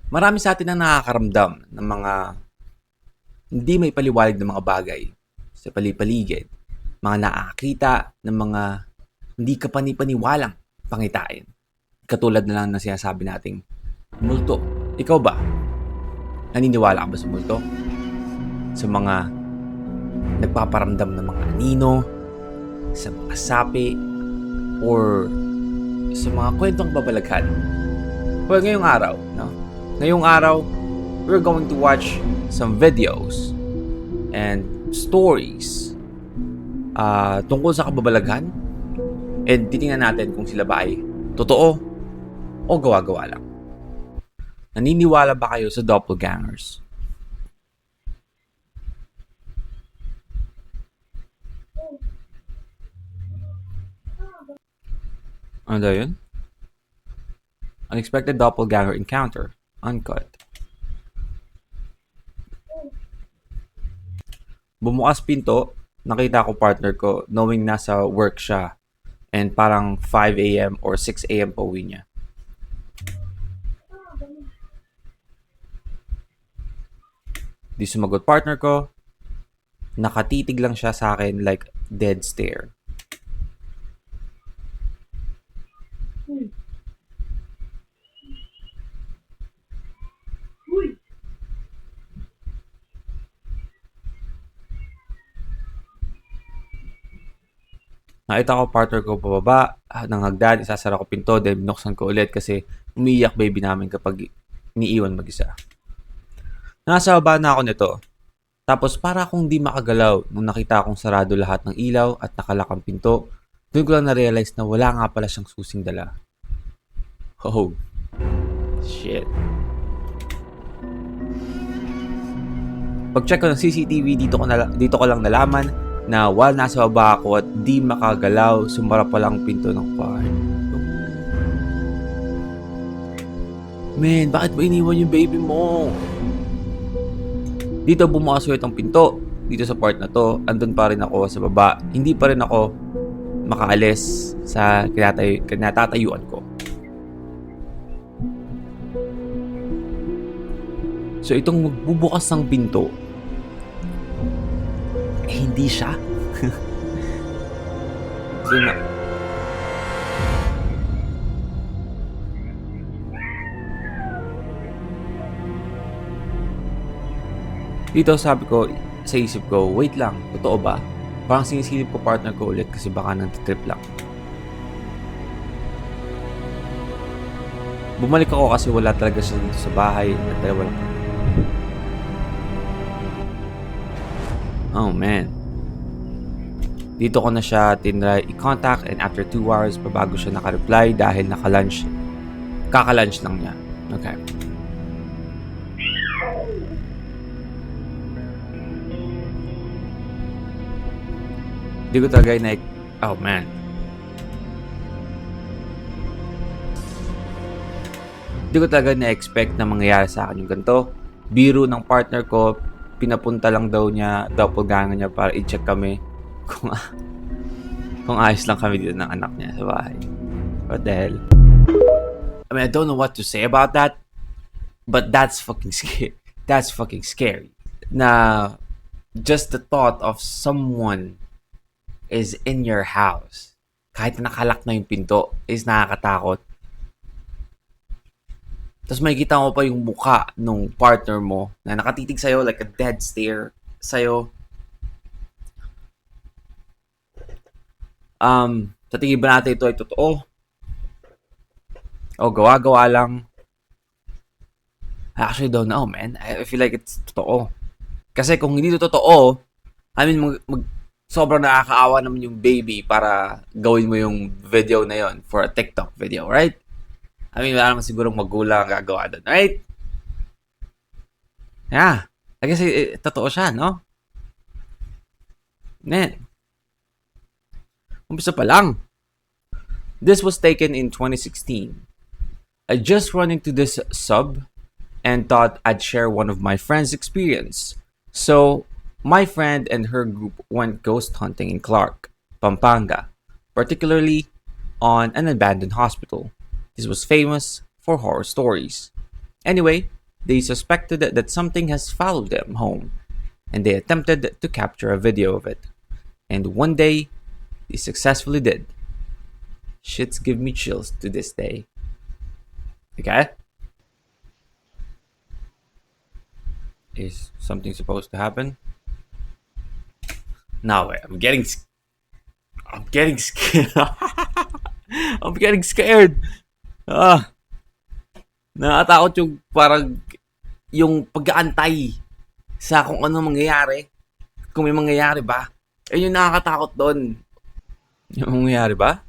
Marami sa atin ang nakakaramdam ng mga hindi may paliwanag ng mga bagay sa palipaligid, mga nakakita ng mga hindi ka panipaniwalang pangitain. Katulad na lang ng sinasabi nating multo. Ikaw ba? Naniniwala ka ba sa multo? Sa mga nagpaparamdam ng mga anino, sa mga sapi, or sa mga kwentong babalaghan? Well, ngayong araw, no? Ngayong araw, we're going to watch some videos and stories tungkol sa kababalaghan, and titingnan natin kung sila ba ay totoo o gawa-gawa lang. Naniniwala ba kayo sa doppelgangers? Ano daw yun? Unexpected doppelganger encounter. Uncut. Bumukas pinto, nakita ko partner ko knowing nasa work siya and parang 5 a.m. or 6 a.m. pa uwi niya. Di sumagot partner ko, nakatitig lang siya sa akin like dead stare. Nakita ko partner ko pababa ng hagdan, isasara ko pinto, then binuksan ko ulit kasi umiiyak baby namin kapag iniiwan mag-isa. Nasa baba na ako nito. Tapos para akong di makagalaw nung nakita akong sarado lahat ng ilaw at nakalakang pinto, doon ko lang na-realize na wala nga pala siyang susing dala. Oh, shit. Pag-check ko ng CCTV, dito ko lang nalaman na while nasa baba ako at di makagalaw, sumara pa lang pinto ng kwarto. Man, bakit mo iniwan yung baby mo? Dito bumukas ulit ang pinto. Dito sa part na to, andun pa rin ako sa baba. Hindi pa rin ako makaalis sa kinatatayuan ko. So itong magbubukas ng pinto, hindi siya. So na, dito sabi ko sa isip ko, wait lang, totoo ba? Parang sinisilip ko partner ko ulit kasi baka nang-trip lang. Bumalik ako kasi wala talaga siya dito sa bahay at dalawa lang. Oh man. Dito ko na siya tinry i-contact and after 2 hours pa bago siya naka-reply dahil naka-lunch. Kaka-lunch lang niya. Okay. Di ko talaga oh man. Di ko talaga na-expect na mangyayari sa akin yung ganito. Biro ng partner ko, pinapunta lang daw niya, doppelganger niya para i-check kami kung ayos lang kami dito ng anak niya sa bahay. What the hell? I mean, I don't know what to say about that, but that's fucking scary. That's fucking scary. Na just the thought of someone is in your house, kahit nakalak na yung pinto, is nakakatakot. Tapos makikita mo pa yung mukha nung partner mo na nakatitig sa'yo like a dead stare sa'yo. Sa tingin ba natin ito ay totoo? O gawa-gawa lang? I actually don't know, man. I feel like it's totoo. Kasi kung hindi ito totoo, I mean, sobrang nakakaawa naman yung baby para gawin mo yung video na yon for a TikTok video, right? I mean, wala naman sigurong magulang ang gagawa doon, right? Yeah. I guess totoo siya, no? Man. Umpisa pa lang. This was taken in 2016. I just run into this sub and thought I'd share one of my friend's experience. So, my friend and her group went ghost hunting in Clark, Pampanga, particularly on an abandoned hospital. This was famous for horror stories. Anyway, they suspected that something has followed them home, and they attempted to capture a video of it. And one day, they successfully did. Shits give me chills to this day. Okay? Is something supposed to happen? No way. I'm getting scared. I'm getting scared. Nakatakot yung parang yung pag-aantay sa kung ano mangyayari. Kung may mangyayari ba. Ayun yung nakakatakot doon. Yung mangyayari ba?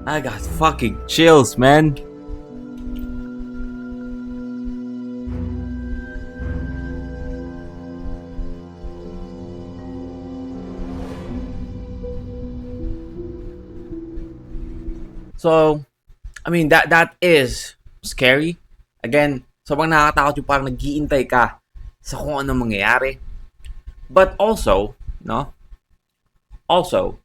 I got fucking chills, man. So, I mean, that is scary. Again, sobrang nakakatakot yung parang nag-iintay ka sa kung ano mangyayari. But also, no? Also,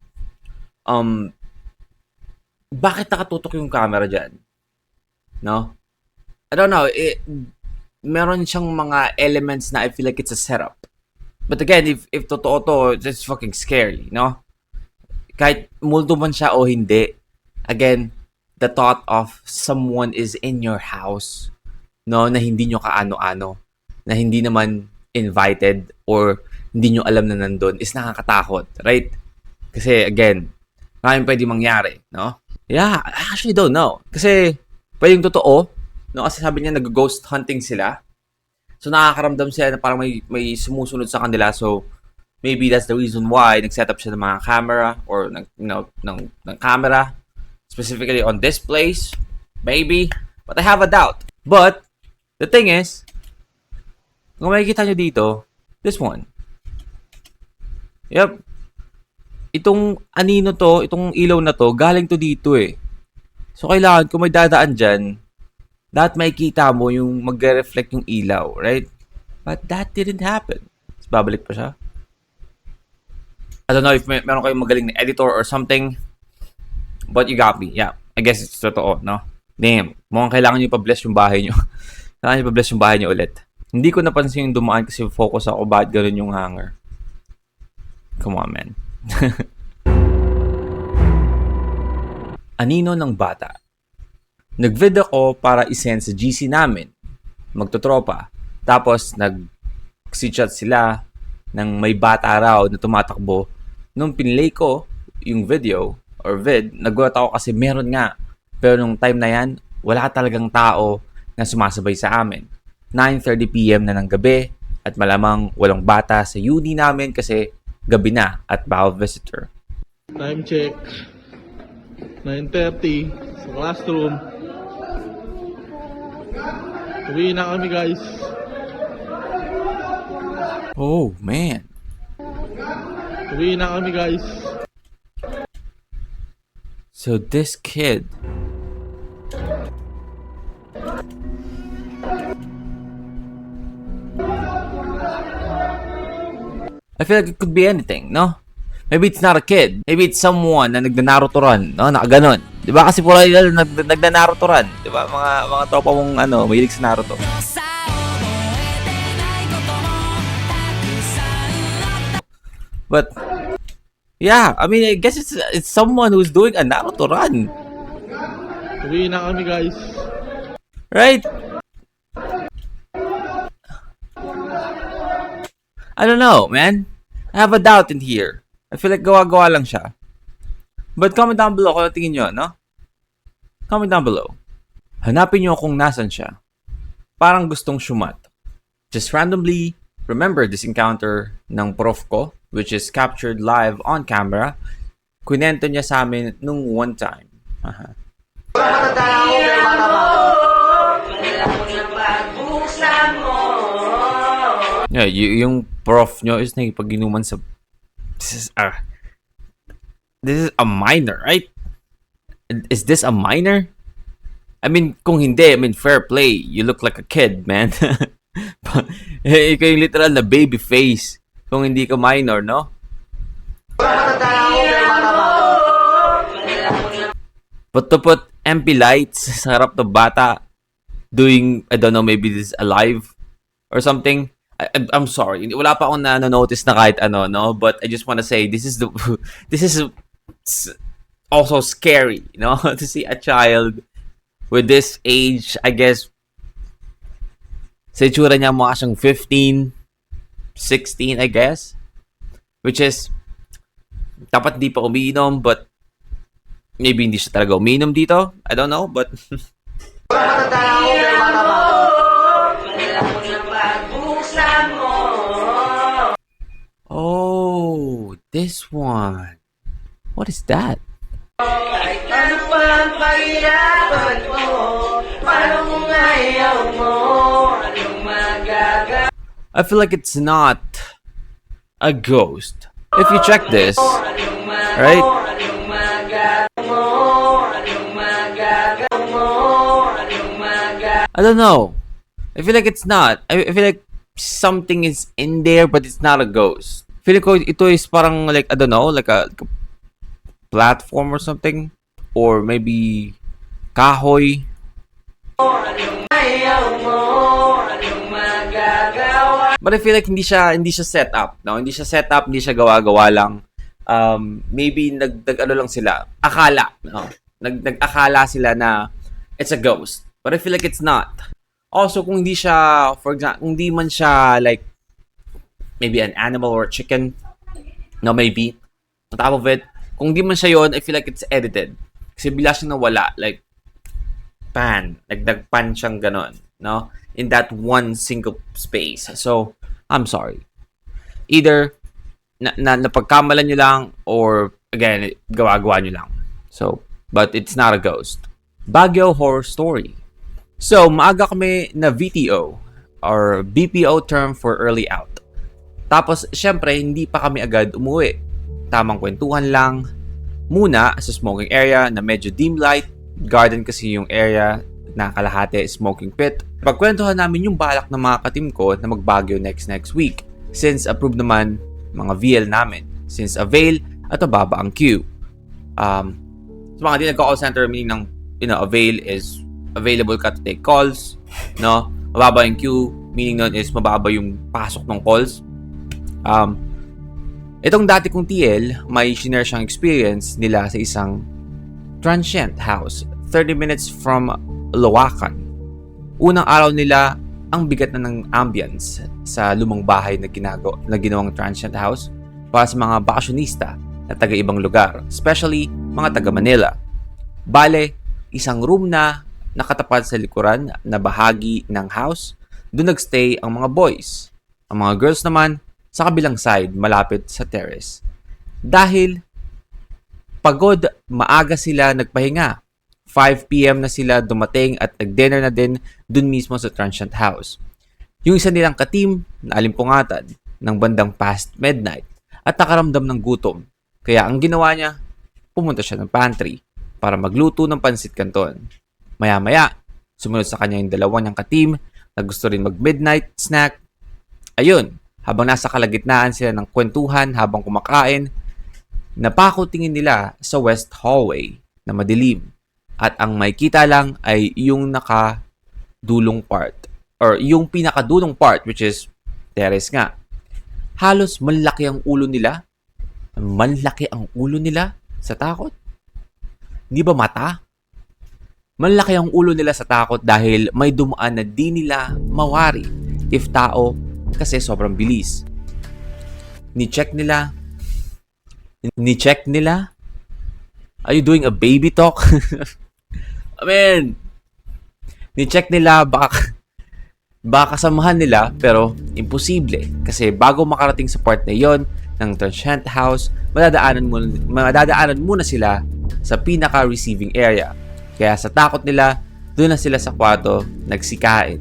bakit nakatutok yung camera dyan? No? I don't know. Meron siyang mga elements na I feel like it's a setup. But again, if totoo to, it's fucking scary, no? Kahit multo man siya o hindi, again, the thought of someone is in your house, no, na hindi nyo kaano-ano, na hindi naman invited or hindi nyo alam na nandun is nakakatakot, right? Kasi again, maraming pwede mangyari, no? Yeah, I actually don't know. Kasi pwedeng totoo, no? Kasi sabi niya nag-ghost hunting sila. So nakakaramdam sila na parang may sumusunod sa kanila. So maybe that's the reason why nag-set up siya ng mga camera or ng camera specifically on this place. Maybe. But I have a doubt. But the thing is, kung makikita nyo dito, this one. Yep. Itong anino to, itong ilaw na to, galing to dito eh. So kailangan kung may dadaan dyan, dapat makikita mo yung magre-reflect yung ilaw, right? But that didn't happen. Tapos babalik pa siya. I don't know if meron kayong magaling na editor or something. But you got me. Yeah. I guess it's totoo, no? Damn. Mukhang kailangan nyo pa-bless yung bahay nyo. Kailangan nyo pa-bless yung bahay nyo ulit. Hindi ko napansin yung dumaan kasi focus ako bakit ganun yung hanger. Come on, man. Anino ng bata. Nag-video ko para isend sa GC namin. Magtotropa. Tapos nag-chat sila ng may bata raw na tumatakbo. Nung pinlay ko yung video or vid, nagulat ako kasi meron nga. Pero nung time na yan, wala talagang tao na sumasabay sa amin. 9:30 PM na ng gabi at malamang walang bata sa uni namin kasi gabi na at bawal visitor. Time check. 9:30 sa classroom. Uwi na kami, guys. Oh, man. Uwi na kami, guys. So this kid I feel like it could be anything, no? Maybe it's not a kid. Maybe it's someone na nagna-Naruto run, no? Nakaganon. 'Di ba? Kasi puro nagna-Naruto run, 'di ba? Mga tropa mong mahilig sa Naruto. But yeah, I mean, I guess it's someone who's doing a Naruto run. Uwi na kami, guys. Right? I don't know, man. I have a doubt in here. I feel like gawa-gawa lang siya. But comment down below kung tingin nyo, no? Comment down below. Hanapin nyo kung nasan siya. Parang gustong shumat. Just randomly remember this encounter ng prof ko, which is captured live on camera. Kwento niya sa amin nung one time. Yeah, yung prof nyo is nakipag-inuman sa... This is a minor, right? Is this a minor? I mean, kung hindi, I mean, fair play. You look like a kid, man. Ikaw yung literal na baby face. Kung hindi ka minor, no? But to put MP lights sa harap ng bata doing, I don't know, maybe this is alive or something. I'm sorry. Wala pa akong na-notice na kahit ano, no? But I just want to say, this is also scary, you know? To see a child with this age, I guess, sa itsura niya mukha siyang 15, 16, I guess. Which is, dapat di pa umiinom, but maybe hindi siya talaga umiinom dito. I don't know, but... Oh, this one. What is that? I feel like it's not a ghost. If you check this, right? I don't know. I feel like it's not. I feel like something is in there, but it's not a ghost. Feeling ko ito is parang like, I don't know, like a platform or something. Or maybe kahoy. But I feel like hindi siya set up, no? Hindi siya set up, hindi siya gawa-gawa lang. Maybe ano lang sila, akala, no? Nag-akala sila na it's a ghost. But I feel like it's not. Also, kung hindi siya, for example, kung hindi man siya like maybe an animal or chicken, no, maybe on top of it, kung hindi man siya yon, I feel like it's edited. Kasi bila siya nawala, like nagpan siyang ganon, no? In that one single space. So, I'm sorry. Either napagkamalan nyo lang or again, gawa-gawa nyo lang. So, but it's not a ghost. Baguio Horror Story. So, maaga kami na VTO or BPO term for early out. Tapos, syempre, hindi pa kami agad umuwi. Tamang kwentuhan lang. Muna, sa smoking area na medyo dim light. Garden kasi yung area na kalahati smoking pit. Pagkwentuhan namin yung balak ng mga katim ko na mag-Baguio next week. Since approved naman mga VL namin. Since avail at mababa ang queue. So mga di nagka-call center, meaning ng avail is available ka to take calls, no? Mababa yung queue, meaning nun is mababa yung pasok ng calls. Itong dati kong TL, may share siyang experience nila sa isang transient house, 30 minutes from Lawakan. Unang araw nila, ang bigat na ng ambience sa lumang bahay na ginawang transient house para sa mga bakasyonista na taga-ibang lugar, especially mga taga-Manila. Bale, isang room na nakatapat sa likuran na bahagi ng house, doon nagstay ang mga boys. Ang mga girls naman, sa kabilang side, malapit sa terrace. Dahil pagod, maaga sila nagpahinga. 5 p.m. na sila dumating at nag-dinner na din dun mismo sa transient house. Yung isa nilang ka-team na alimpungatan ng bandang past midnight at nakaramdam ng gutom. Kaya ang ginawa niya, pumunta siya ng pantry para magluto ng pansit canton. Maya-maya, sumunod sa kanya yung dalawa niyang ka-team na gusto rin mag-midnight snack. Ayun, habang nasa kalagitnaan sila ng kwentuhan habang kumakain, napako tingin nila sa west hallway na madilim. At ang makikita lang ay yung nakadulong part. Or yung pinakadulong part, which is terrace nga. Halos malaki ang ulo nila. Malaki ang ulo nila sa takot. Hindi ba mata? Malaki ang ulo nila sa takot dahil may dumaan na di nila mawari if tao kasi sobrang bilis. Ni-check nila. Are you doing a baby talk? I mean, ni-check nila baka kasamahan nila pero imposible kasi bago makarating sa part na yon ng transient house, madadaanan muna sila sa pinaka-receiving area. Kaya sa takot nila, doon na sila sa kwarto nagsikain.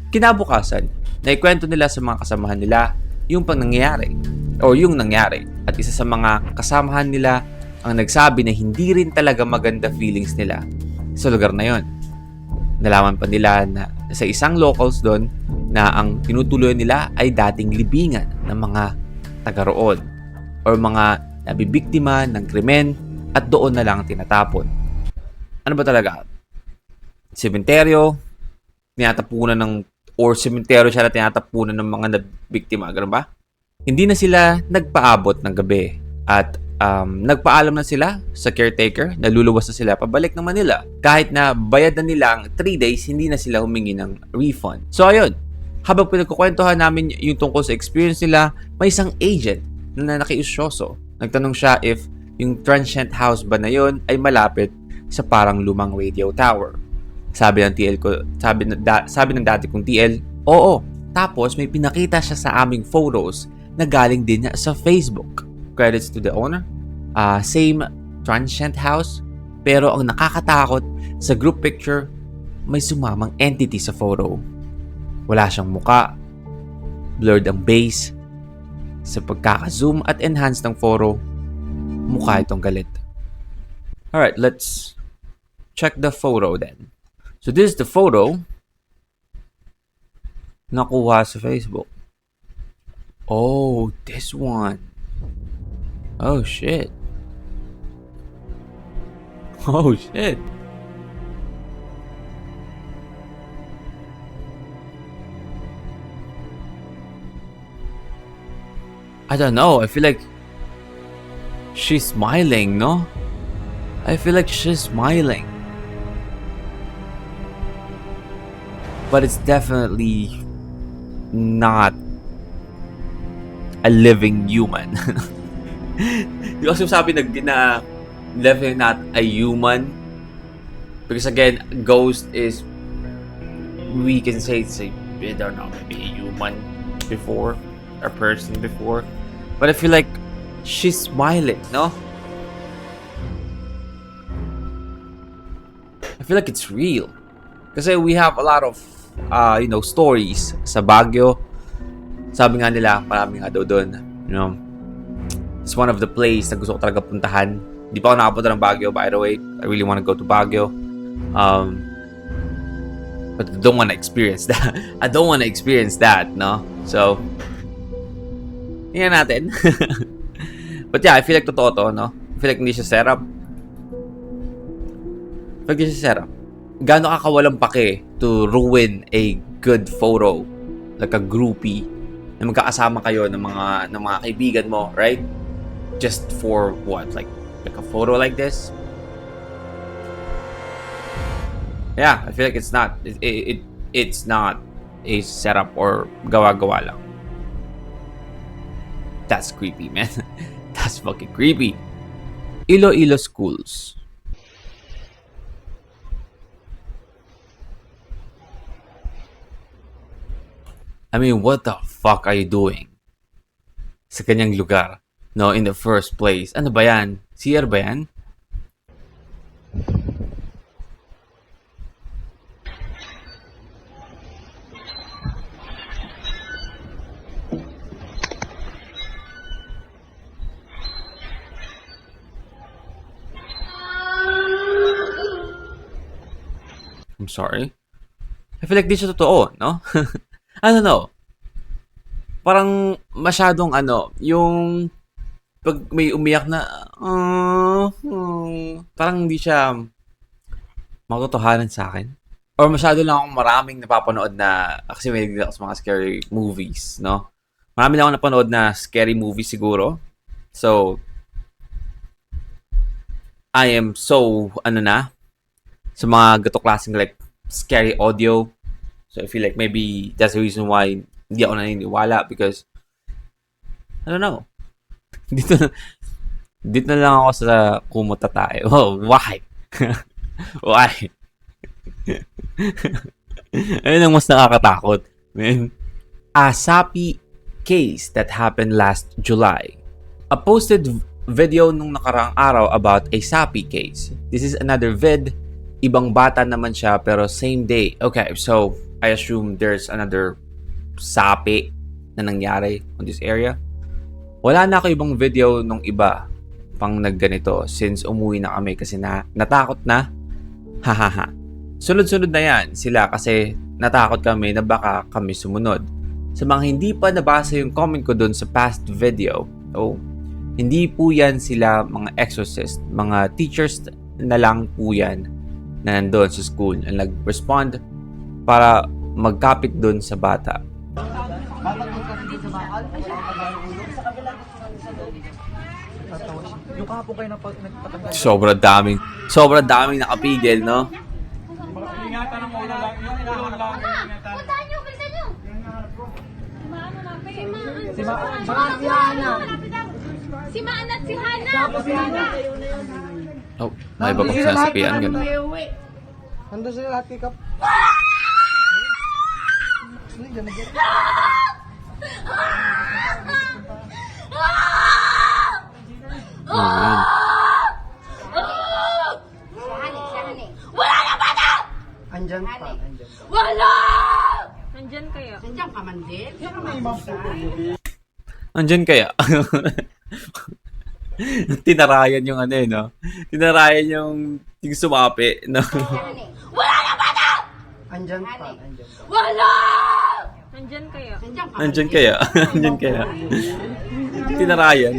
Kinabukasan, naikwento nila sa mga kasamahan nila yung nangyari at isa sa mga kasamahan nila ang nagsabi na hindi rin talaga maganda feelings nila sa lugar na yon. Nalaman pa nila na sa isang locals doon na ang tinutuloy nila ay dating libingan ng mga taga roon or mga nabibiktima ng krimen at doon na lang tinatapon. ano ba talaga? Sementeryo, tinatapunan or sementeryo siya na tinatapunan ng mga biktima, ganun ba? Hindi na sila nagpaabot ng gabi at nagpaalam na sila sa caretaker na luluwas na sila pabalik ng Manila. Kahit na bayad na nila ang 3 days, hindi na sila humingi ng refund. So ayun, habang pinagkukwentuhan namin yung tungkol sa experience nila, may isang agent na nakiusyoso. Nagtanong siya if yung transient house ba na yun ay malapit sa parang lumang radio tower. Sabi ng TL ko, sabi ng dati kong TL, oo. Tapos may pinakita siya sa aming photos na galing din sa Facebook. Credits to the owner. Same transient house, pero ang nakakatakot sa group picture, may sumamang entity sa photo. Wala siyang muka, blurred ang base. Sa pagkaka-zoom at enhance ng photo, mukha itong galit. Alright, let's check the photo then. So this is the photo nakuha sa Facebook. Oh, this one. Oh, shit. Oh, shit. I don't know. I feel like she's smiling, no? I feel like she's smiling. But it's definitely not a living human. Kasi sabi na definitely not a human. Because again, ghost is, we can say it's a, I don't know, maybe a human before, a person before. But I feel like she's smiling, no? I feel like it's real. Kasi we have a lot of, stories sa Baguio. Sabi nga nila, marami nga daw doon. It's one of the place na gusto ko talaga puntahan. Hindi pa ako nakapunta ng Baguio, by the way. I really want to go to Baguio. But I don't want to experience that. I don't want to experience that, no? So, tingnan natin. But yeah, I feel like totoo to, no? I feel like hindi siya setup. Gaano ka kawalang pake to ruin a good photo, like a groupie, na magkakasama kayo ng mga kaibigan mo, right? Just for what? Like a photo like this? Yeah, I feel like it's not not a setup or gawa-gawa lang. That's creepy, man. That's fucking creepy. Iloilo schools. I mean, what the fuck are you doing sa kanyang lugar? No, in the first place. Ano ba yan? CR ba yan? I'm sorry. I feel like di siya totoo, no? I don't know. Parang masyadong yung pag may umiyak na parang hindi siya matotohanan sa akin. Or masyado lang akong maraming napapanood na, kasi may nagdala ako sa mga scary movies, no? Marami lang akong napanood na scary movies siguro. So, I am so, sa mga gato klaseng like scary audio. So I feel like maybe that's the reason why hindi ako naniniwala, because I don't know. Dito na lang ako sa kumuta tayo. Oh, why? Why? Ayun ang mas nakakatakot, man. A sapi case that happened last July. A posted video nung nakaraang araw about a sapi case. This is another vid. Ibang bata naman siya pero same day. Okay, so I assume there's another sapi na nangyari on this area. Wala na ako ibang video nung iba pang nagganito since umuwi na kami kasi natakot na. Hahaha. Sunod-sunod na yan sila kasi natakot kami na baka kami sumunod. Sa mga hindi pa nabasa yung comment ko dun sa past video, hindi po yan sila mga exorcist, mga teachers na lang po yan na nandun sa school and nag-respond para magkapit dun sa bata. Yung kahapon kayo nagpatanggal. Sobrang daming nakapigil, no? Ingatan ng ulo lang. Yung ulo lang. Puntahan nyo, bilisan nyo! Si Hana. Si Maan at si Hana! Tapos si Hana. Oh, may iba pang sinasapian, gano'n. Nandun sila lahat kay Kap. Ayan. Wala na ba na? Andyan pa. Wala! Nandyan kaya? Nandiyan ka man din? Andyan kaya? Tinarayan yung ano eh, no? Tinarayan yung sumapi, no? Wala na ba na? Andyan pa. Wala! Nandyan kaya? Nandiyan ka man Andyan kaya? Andyan kaya? Tinarayan.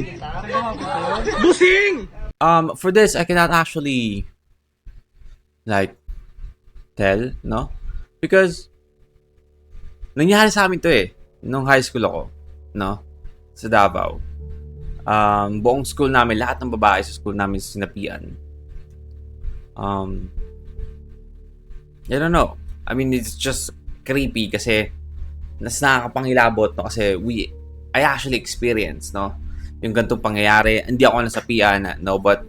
Busing! For this, I cannot actually like tell, no? Because nangyari sa amin to eh nung high school ako, no? Sa Davao. Buong school namin, lahat ng babae sa school namin sinapian. I don't know. I mean, it's just creepy kasi nakakapangilabot, no? Kasi I actually experienced, no? Yung ganitong pangyayari. Hindi ako nasapian, no? But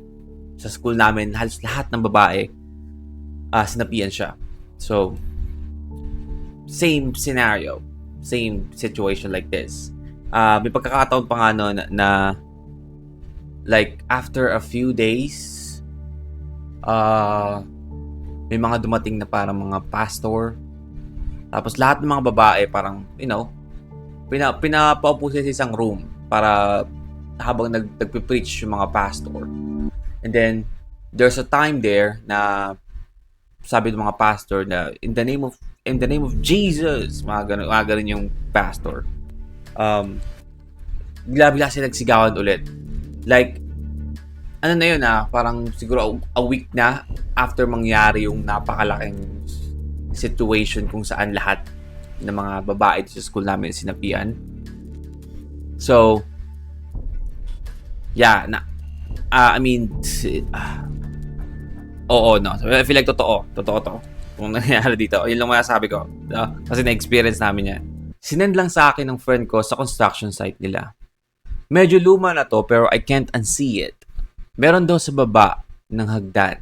sa school namin, halos lahat ng babae sinapian siya. So, same scenario. Same situation like this. May pagkakataon pa nga no, na like after a few days, may mga dumating na parang mga pastor. Tapos lahat ng mga babae parang, you know, pinapaupo sa isang room para habang nagpe-preach yung mga pastor. And then, there's a time there na sabi ng mga pastor na in the name of Jesus, mga ganun yung pastor. Bigla sila nagsigawan ulit. Like, ano na yun parang siguro a week na after mangyari yung napakalaking situation kung saan lahat ng mga babae sa school namin sinapian. So, yeah, I mean, oo, no. So, I feel like totoo to. Kung nangyayari dito, yun lang masasabi ko. Kasi na-experience namin yan. Sinend lang sa akin ng friend ko sa construction site nila. Medyo luma na to, pero I can't unsee it. Meron daw sa baba ng hagdan.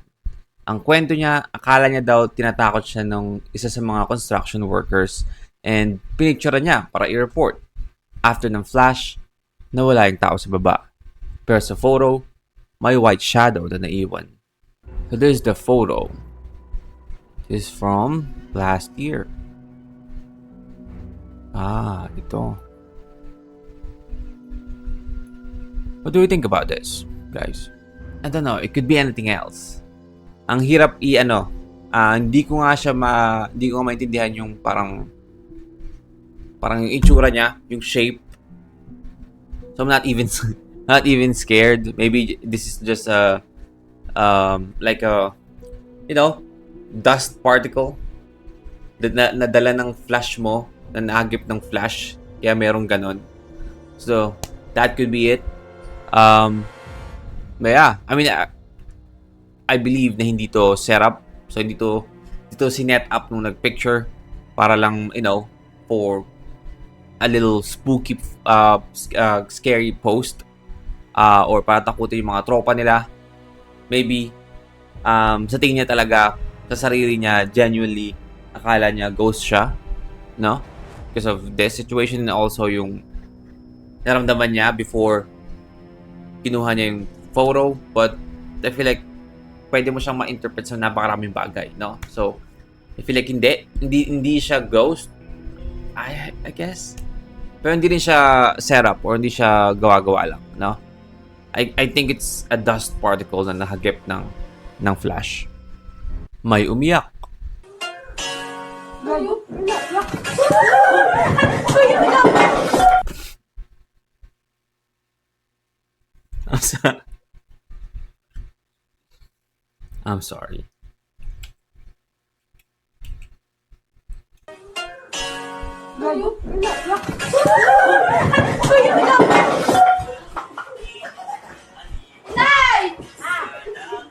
Ang kwento niya, akala niya daw tinatakot siya ng isa sa mga construction workers and pinicture niya para i-report. After ng flash, nawala yung tao sa baba. Pero sa photo, may white shadow na naiwan. So there's the photo. This is from last year. Ito. What do you think about this, guys? I don't know. It could be anything else. Ang hirap hindi ko maintindihan yung parang yung itsura niya, yung shape. So I'm not even scared. Maybe this is just like a, you know, dust particle na nadala ng flash mo, na naagip ng flash, kaya merong ganon. So that could be it. But yeah, I mean, I believe na hindi to set up. So hindi to sinet up nung nagpicture para lang, you know, for a little spooky scary post or para takutin yung mga tropa nila. Maybe sa tingin niya talaga, sa sarili niya, genuinely akala niya ghost siya, no? Because of this situation and also yung naramdaman niya before kinuha niya yung photo. But I feel like pwede mo siyang ma-interpret sa napakaraming bagay, no? So I feel like hindi siya ghost, I guess. Pero hindi rin siya setup or hindi siya gawa-gawa lang, no? I think it's a dust particle na nakagip ng flash. May umiyak. I'm sorry. Nay!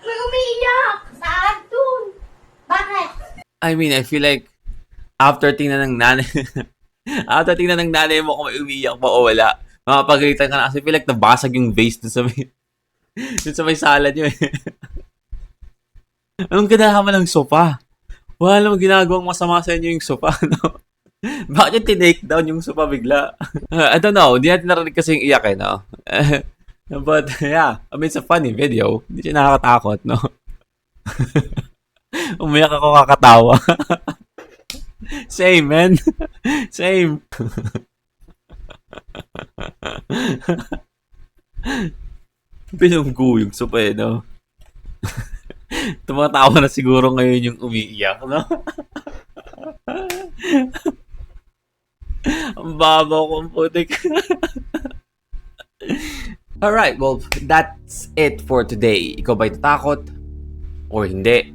May umiiyak! Saan? Doon! Bakit? I mean, I feel like after tingnan ng nanay after tingnan ng nanay mo kung may umiiyak ba o wala, makapagalitan ka na kasi feel like nabasag yung vase dun sa may dun sa may sala nyo eh. Anong kinalaman ng sopa? Wala namang ginagawang masama sa inyo yung sopa, no? Bakit yung tinake down yung sopa bigla? I don't know, hindi natin narinig kasi yung iyak eh, no? But yeah, I mean, it's a funny video. Hindi siya nakakatakot, no? Umiyak ako kakatawa. Same, man. Same. Pinunggu yung sopa eh, no? Tumatawa na siguro ngayon yung umiiyak, no? Ang babaw ko, ang putik. Alright, well, that's it for today. Ikaw ba'y tatakot? O hindi?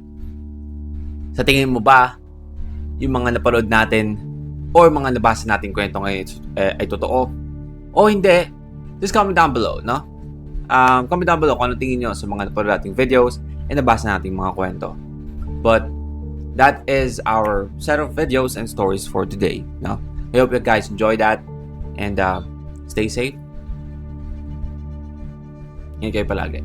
Sa tingin mo ba, yung mga napanood natin or mga nabasa natin kwento ngayon ay totoo? O hindi? Just comment down below, no? Comment down below kung ano tingin nyo sa mga napanood nating videos and nabasa nating mga kwento. But that is our set of videos and stories for today, no? I hope you guys enjoyed that and stay safe. Ingat kayo palagi.